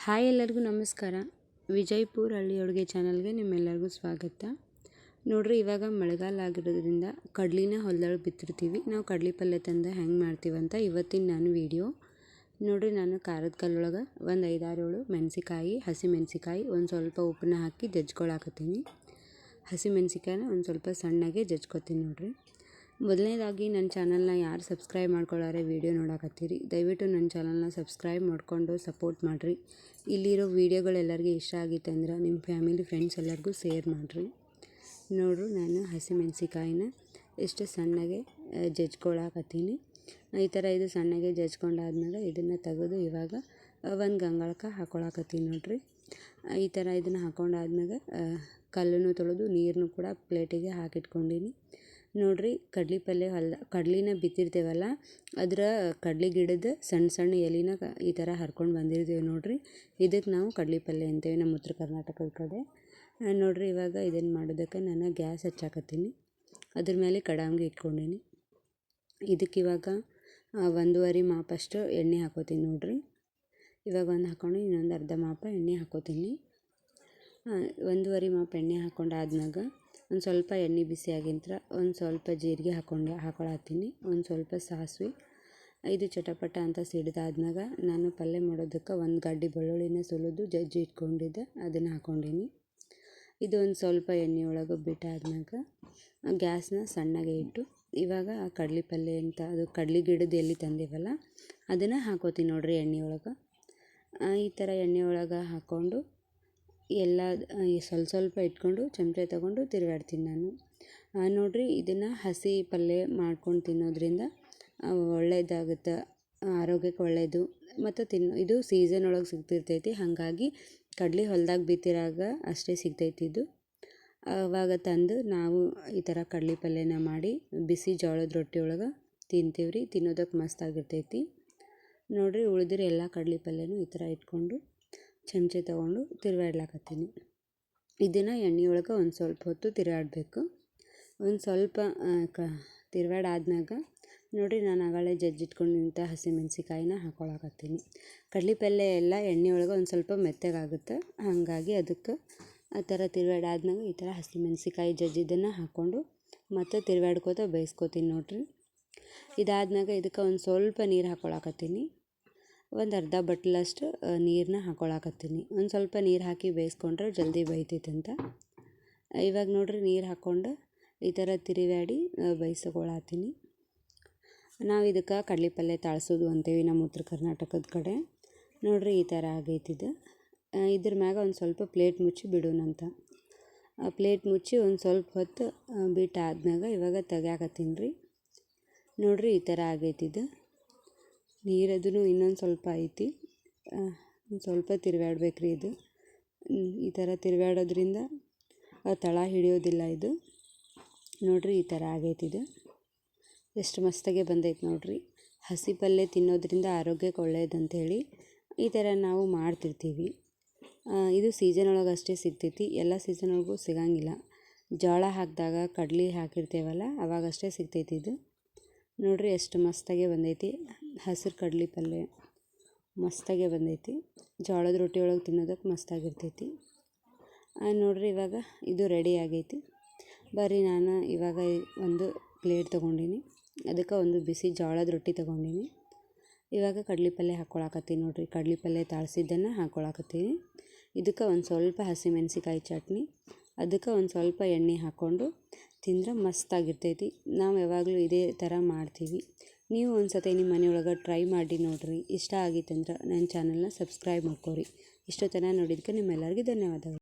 Hi ಎಲ್ಲರಿಗೂ ನಮಸ್ಕಾರ. ವಿಜಯಪುರ ಹಳ್ಳಿ ಅಡುಗೆ ಚಾನಲ್ಗೆ ನಿಮ್ಮೆಲ್ಲರಿಗೂ ಸ್ವಾಗತ. ನೋಡ್ರಿ, ಇವಾಗ ಮಳೆಗಾಲ ಆಗಿರೋದ್ರಿಂದ ಕಡ್ಲಿನ ಹೊಲದೊಳಗೆ ಬಿತ್ತಿರ್ತೀವಿ. ನಾವು ಕಡ್ಲಿ ಪಲ್ಯ ತಂದು ಹೆಂಗೆ ಮಾಡ್ತೀವಂತ ಇವತ್ತಿನ ನಾನು ವಿಡಿಯೋ ನೋಡ್ರಿ. ನಾನು ಖಾರದ ಕಲ್ಲೊಳಗೆ ಒಂದು 5-6 ಮೆಣಸಿಕಾಯಿ, ಹಸಿ ಮೆಣಸಿಕಾಯಿ ಒಂದು ಸ್ವಲ್ಪ ಉಪ್ಪನ್ನ ಹಾಕಿ ಜಜ್ಕೊಳಕತ್ತೀನಿ. ಹಸಿ ಮೆಣಸಿಕಾಯಿನ ಒಂದು ಸ್ವಲ್ಪ ಸಣ್ಣಗೆ ಜಜ್ಕೊತೀನಿ ನೋಡ್ರಿ. ಮೊದಲನೇದಾಗಿ ನನ್ನ ಚಾನಲ್ನ ಯಾರು ಸಬ್ಸ್ಕ್ರೈಬ್ ಮಾಡ್ಕೊಳ್ಳಾರೆ ವಿಡಿಯೋ ನೋಡಕತ್ತೀರಿ, ದಯವಿಟ್ಟು ನನ್ನ ಚಾನಲ್ನ ಸಬ್ಸ್ಕ್ರೈಬ್ ಮಾಡಿಕೊಂಡು ಸಪೋರ್ಟ್ ಮಾಡಿರಿ. ಇಲ್ಲಿರೋ ವೀಡಿಯೋಗಳೆಲ್ಲರಿಗೂ ಇಷ್ಟ ಆಗಿತ್ತು ಅಂದ್ರೆ ನಿಮ್ಮ ಫ್ಯಾಮಿಲಿ ಫ್ರೆಂಡ್ಸ್ ಎಲ್ಲರಿಗೂ ಶೇರ್ ಮಾಡಿರಿ. ನೋಡ್ರಿ, ನಾನು ಹಸಿಮೆಣ್ಸಿಕಾಯಿನ ಎಷ್ಟು ಸಣ್ಣಗೆ ಜಜ್ಕೊಳಕತ್ತೀನಿ. ಈ ಥರ ಇದು ಸಣ್ಣಗೆ ಜಜ್ಕೊಂಡಾದ್ಮೇಲೆ ಇದನ್ನು ತೆಗೆದು ಇವಾಗ ಒಂದು ಗಂಗಾಳಕ್ಕೆ ಹಾಕ್ಕೊಳಕತ್ತೀನಿ ನೋಡ್ರಿ. ಈ ಥರ ಇದನ್ನು ಹಾಕ್ಕೊಂಡಾದ್ಮೇಲೆ ಕಲ್ಲನ್ನು ತೊಳೆದು ನೀರನ್ನು ಕೂಡ ಪ್ಲೇಟಿಗೆ ಹಾಕಿಟ್ಕೊಂಡೀನಿ ನೋಡ್ರಿ. ಕಡ್ಲಿ ಪಲ್ಯ ಕಡ್ಲಿನ ಬಿತ್ತಿರ್ತೇವಲ್ಲ, ಅದರ ಕಡ್ಲಿ ಗಿಡದ ಸಣ್ಣ ಸಣ್ಣ ಎಲಿನ ಈ ಥರ ಹರ್ಕೊಂಡು ಬಂದಿರ್ತೀವಿ ನೋಡ್ರಿ. ಇದಕ್ಕೆ ನಾವು ಕಡ್ಲಿ ಪಲ್ಯ ಅಂತೇವೆ ನಮ್ಮ ಉತ್ತರ ಕರ್ನಾಟಕದ ಕಡೆ. ನೋಡ್ರಿ, ಇವಾಗ ಇದನ್ನು ಮಾಡೋದಕ್ಕೆ ನಾನು ಗ್ಯಾಸ್ ಹಚ್ಚಾಕತ್ತೀನಿ. ಅದ್ರ ಮೇಲೆ ಕಡಾಂಗಿ ಇಟ್ಕೊಂಡೀನಿ. ಇದಕ್ಕೆ ಇವಾಗ 1.5 ಮಾಪಷ್ಟು ಎಣ್ಣೆ ಹಾಕೋತೀನಿ ನೋಡ್ರಿ. ಇವಾಗ ಒಂದು ಹಾಕ್ಕೊಂಡು ಇನ್ನೊಂದು ಅರ್ಧ ಮಾಪ ಎಣ್ಣೆ ಹಾಕೋತೀನಿ. 1.5 ಮಾಪ ಎಣ್ಣೆ ಹಾಕ್ಕೊಂಡಾದ್ಮ್ಯಾಗ ಒಂದು ಸ್ವಲ್ಪ ಎಣ್ಣೆ ಬಿಸಿ ಆಗಿಂತ್ರ ಒಂದು ಸ್ವಲ್ಪ ಜೀರಿಗೆ ಹಾಕೊಳತ್ತೀನಿ, ಒಂದು ಸ್ವಲ್ಪ ಸಾಸಿವೆ. ಇದು ಚಟಪಟ ಅಂತ ಸಿಡಿದಾದ್ಮ್ಯಾಗ ನಾನು ಪಲ್ಯ ಮಾಡೋದಕ್ಕೆ ಒಂದು ಗಡ್ಡೆ ಬೆಳ್ಳುಳ್ಳಿನ ಸುಲಿದು ಜಜ್ಜಿ ಇಟ್ಕೊಂಡಿದ್ದೆ, ಅದನ್ನು ಹಾಕ್ಕೊಂಡೀನಿ. ಇದು ಒಂದು ಸ್ವಲ್ಪ ಎಣ್ಣೆ ಒಳಗೆ ಬಿಟ್ಟಾದ್ಮ್ಯಾಗ ಗ್ಯಾಸ್ನ ಸಣ್ಣಗೆ ಇಟ್ಟು ಇವಾಗ ಕಡ್ಲಿ ಪಲ್ಯ ಅಂತ ಅದು ಕಡ್ಲಿ ಗಿಡದ ಎಲ್ಲಿ ತಂದೀವಲ್ಲ ಅದನ್ನು ಹಾಕೋತೀನಿ ನೋಡ್ರಿ ಎಣ್ಣೆ ಒಳಗೆ. ಈ ಥರ ಎಣ್ಣೆ ಒಳಗೆ ಹಾಕ್ಕೊಂಡು ಎಲ್ಲ ಸ್ವಲ್ಪ ಇಟ್ಕೊಂಡು ಚಮಚ ತೊಗೊಂಡು ತಿರುಗಾಡ್ತೀನಿ ನಾನು. ನೋಡ್ರಿ, ಇದನ್ನು ಹಸಿ ಪಲ್ಯ ಮಾಡ್ಕೊಂಡು ತಿನ್ನೋದ್ರಿಂದ ಒಳ್ಳೆಯದಾಗುತ್ತೆ, ಆರೋಗ್ಯಕ್ಕೆ ಒಳ್ಳೆಯದು. ಮತ್ತು ಇದು ಸೀಸನ್ ಒಳಗೆ ಸಿಗ್ತಿರ್ತೈತಿ. ಹಾಗಾಗಿ ಕಡ್ಲಿ ಹೊಲ್ದಾಗ ಬಿತ್ತಿರಾಗ ಅಷ್ಟೇ ಸಿಗ್ತೈತಿ ಇದು. ಆವಾಗ ತಂದು ನಾವು ಈ ಥರ ಕಡ್ಲಿ ಪಲ್ಯನ ಮಾಡಿ ಬಿಸಿ ಜೋಳದ ರೊಟ್ಟಿ ಒಳಗೆ ತಿಂತೀವಿ ರೀ. ತಿನ್ನೋದಕ್ಕೆ ಮಸ್ತಾಗಿರ್ತೈತಿ ನೋಡ್ರಿ. ಉಳಿದ್ರೆ ಎಲ್ಲ ಕಡ್ಲಿ ಪಲ್ಯನೂ ಈ ಥರ ಇಟ್ಕೊಂಡು ಚಮಚೆ ತೊಗೊಂಡು ತಿರುಗಾಡ್ಲಾಕತ್ತೀನಿ. ಇದನ್ನು ಎಣ್ಣೆ ಒಳಗೆ ಒಂದು ಸ್ವಲ್ಪ ಹೊತ್ತು ತಿರುಗಾಡಬೇಕು. ಒಂದು ಸ್ವಲ್ಪ ತಿರುಗಾಡಾದ್ಮ್ಯಾಗ ನೋಡಿರಿ, ನಾನು ಆಗಳೇ ಜಜ್ಜಿಟ್ಕೊಂಡಿದ್ದಂಥ ಹಸಿಮೆಣ್ಸಿಕಾಯಿನ ಹಾಕ್ಕೊಳಕತ್ತೀನಿ. ಕಡ್ಲಿ ಪಲ್ಯ ಎಲ್ಲ ಎಣ್ಣೆ ಒಳಗೆ ಒಂದು ಸ್ವಲ್ಪ ಮೆತ್ತಗಾಗುತ್ತೆ, ಹಾಗಾಗಿ ಅದಕ್ಕೆ ಆ ಥರ ತಿರುಗಾಡಾದ್ಮ್ಯಾಗ ಈ ಥರ ಹಸಿಮೆಣ್ಸಿಕಾಯಿ ಜಜ್ಜಿದ್ದನ್ನು ಹಾಕ್ಕೊಂಡು ಮತ್ತು ತಿರುಗಾಡ್ಕೋತ ಬೇಯಿಸ್ಕೊತೀನಿ ನೋಡ್ರಿ. ಇದಾದ್ಮ್ಯಾಗ ಇದಕ್ಕೆ ಒಂದು ಸ್ವಲ್ಪ ನೀರು ಹಾಕ್ಕೊಳಕತ್ತೀನಿ. ಒಂದು ಅರ್ಧ ಬಟ್ಲಷ್ಟು ನೀರನ್ನ ಹಾಕ್ಕೊಳಕತ್ತೀನಿ. ಒಂದು ಸ್ವಲ್ಪ ನೀರು ಹಾಕಿ ಬೇಯಿಸ್ಕೊಂಡ್ರೆ ಜಲ್ದಿ ಬೇಯ್ತೈತಂತ. ಇವಾಗ ನೋಡ್ರಿ, ನೀರು ಹಾಕ್ಕೊಂಡು ಈ ಥರ ತಿರುಗಾಡಿ ಬೇಯಿಸ್ಕೊಳತ್ತೀನಿ. ನಾವು ಇದಕ್ಕೆ ಕಡ್ಲಿ ಪಲ್ಯ ತಾಳ್ಸೋದು ಅಂತೇವಿ ನಮ್ಮ ಉತ್ತರ ಕರ್ನಾಟಕದ ಕಡೆ. ನೋಡ್ರಿ, ಈ ಥರ ಆಗೈತಿದು. ಇದ್ರ ಮ್ಯಾಗ ಒಂದು ಸ್ವಲ್ಪ ಪ್ಲೇಟ್ ಮುಚ್ಚಿ ಬಿಡೋಣಂತ. ಪ್ಲೇಟ್ ಮುಚ್ಚಿ ಒಂದು ಸ್ವಲ್ಪ ಹೊತ್ತು ಬಿಟ್ಟಾದ್ಮ್ಯಾಗ ಇವಾಗ ತೆಗ್ಯಾಕತ್ತೀನಿ ರೀ. ನೋಡ್ರಿ, ಈ ಥರ ಆಗೈತಿದು. ನೀರದೂ ಇನ್ನೊಂದು ಸ್ವಲ್ಪ ಐತಿ, ಒಂದು ಸ್ವಲ್ಪ ತಿರುಗಾಡ್ಬೇಕು ರೀ. ಇದು ಈ ಥರ ತಿರುಗಾಡೋದ್ರಿಂದ ತಳ ಹಿಡಿಯೋದಿಲ್ಲ ಇದು. ನೋಡ್ರಿ, ಈ ಥರ ಆಗೈತಿದು. ಎಷ್ಟು ಮಸ್ತಾಗೆ ಬಂದೈತೆ ನೋಡ್ರಿ. ಹಸಿ ಪಲ್ಯ ತಿನ್ನೋದ್ರಿಂದ ಆರೋಗ್ಯಕ್ಕೆ ಒಳ್ಳೆಯದಂಥೇಳಿ ಈ ಥರ ನಾವು ಮಾಡ್ತಿರ್ತೀವಿ. ಇದು ಸೀಸನ್ ಒಳಗೆ ಅಷ್ಟೇ ಸಿಗ್ತೈತಿ, ಎಲ್ಲ ಸೀಸನ್ ಒಳಗೂ ಸಿಗಂಗಿಲ್ಲ. ಜೋಳ ಹಾಕಿದಾಗ ಕಡ್ಲಿ ಹಾಕಿರ್ತೇವಲ್ಲ ಅವಾಗಷ್ಟೇ ಸಿಗ್ತೈತಿ ಇದು. ನೋಡ್ರಿ, ಎಷ್ಟು ಮಸ್ತಾಗೆ ಬಂದೈತಿ. ಹಸಿರು ಕಡ್ಲಿ ಪಲ್ಯ ಮಸ್ತಾಗೆ ಬಂದೈತಿ. ಜೋಳದ ರೊಟ್ಟಿ ಒಳಗೆ ತಿನ್ನೋದಕ್ಕೆ ಮಸ್ತಾಗಿರ್ತೈತಿ. ನೋಡ್ರಿ, ಇವಾಗ ಇದು ರೆಡಿ ಆಗೈತಿ. ಬರ್ರಿ, ನಾನು ಇವಾಗ ಒಂದು ಪ್ಲೇಟ್ ತೊಗೊಂಡೀನಿ, ಅದಕ್ಕೆ ಒಂದು ಬಿಸಿ ಜೋಳದ ರೊಟ್ಟಿ ತೊಗೊಂಡೀನಿ. ಇವಾಗ ಕಡ್ಲಿ ಪಲ್ಯ ಹಾಕ್ಕೊಳಕತ್ತೀನಿ ನೋಡ್ರಿ. ಕಡ್ಲಿ ಪಲ್ಯ ತಾಳ್ಸಿದ್ದನ್ನು ಹಾಕ್ಕೊಳಕತ್ತೀನಿ. ಇದಕ್ಕೆ ಒಂದು ಸ್ವಲ್ಪ ಹಸಿಮೆಣ್ಸಿಕಾಯಿ ಚಟ್ನಿ, ಅದಕ್ಕೆ ಒಂದು ಸ್ವಲ್ಪ ಎಣ್ಣೆ ಹಾಕ್ಕೊಂಡು ತಿಂದ್ರೆ ಮಸ್ತಾಗಿರ್ತೈತಿ. ನಾವು ಯಾವಾಗಲೂ ಇದೇ ಥರ ಮಾಡ್ತೀವಿ. ನೀವು ಒಂದು ಸತಿ ನಿಮ್ಮ ಮನೆಯೊಳಗೆ ಟ್ರೈ ಮಾಡಿ ನೋಡಿರಿ. ಇಷ್ಟ ಆಗಿತ್ತಂದ್ರೆ ನನ್ನ ಚಾನಲ್ನ ಸಬ್ಸ್ಕ್ರೈಬ್ ಮಾಡ್ಕೊರಿ. ಇಷ್ಟೊತ್ತನ ನೋಡಿದ್ದಕ್ಕೆ ನಿಮ್ಮೆಲ್ಲರಿಗೂ ಧನ್ಯವಾದಗಳು.